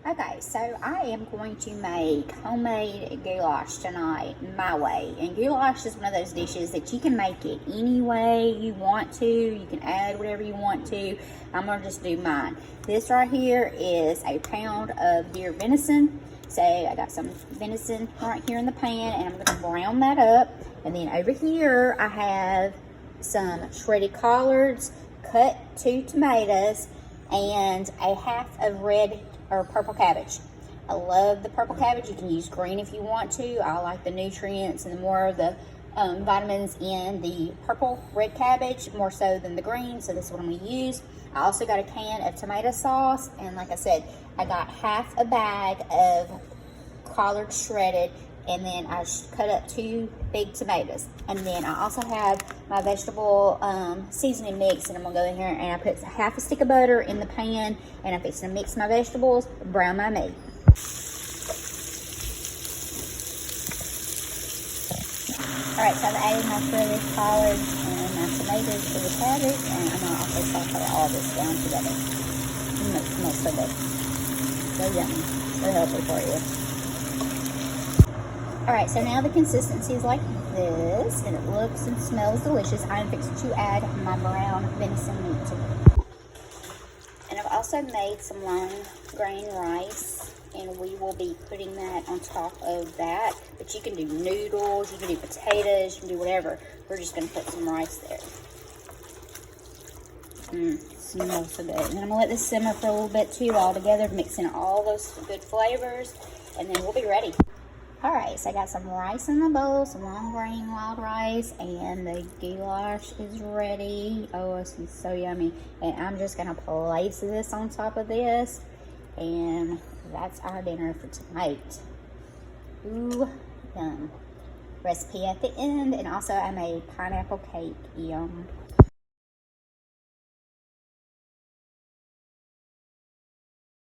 Okay, so I am going to make homemade goulash tonight my way. And goulash is one of those dishes that you can make it any way you want to. You can add whatever you want to. I'm going to just do mine. This right here is a pound of deer venison. So I got some venison right here in the pan, and I'm going to brown that up. And then over here I have some shredded collards, cut 2 tomatoes, and a half of red or purple cabbage. I love the purple cabbage. You can use green if you want to. I like the nutrients and the more of the vitamins in the purple red cabbage more so than the green, so this is what I'm going to use. I also got a can of tomato sauce, and like I said, I got half a bag of collard shredded, and then I cut up 2 big tomatoes. And then I also have my vegetable seasoning mix, and I'm gonna go in here and I put half a stick of butter in the pan, and I'm fixing to mix my vegetables, brown my meat. Alright, so I've added my shredded collards and my tomatoes to the cabbage, and I'm gonna also saute all this down together. It smells so good. So yummy. So healthy for you. Alright, so now the consistency is like this, and it looks and smells delicious. I'm fixing to add my brown venison meat to it. And I've also made some long grain rice, and we will be putting that on top of that. But you can do noodles, you can do potatoes, you can do whatever. We're just going to put some rice there. Smells so good. And then I'm going to let this simmer for a little bit too, all together, mix in all those good flavors, and then we'll be ready. Alright, so I got some rice in the bowl, some long grain wild rice, and the goulash is ready. Oh, it's so yummy. And I'm just going to place this on top of this, and that's our dinner for tonight. Ooh, yum. Recipe at the end, and also I made pineapple cake. Yum.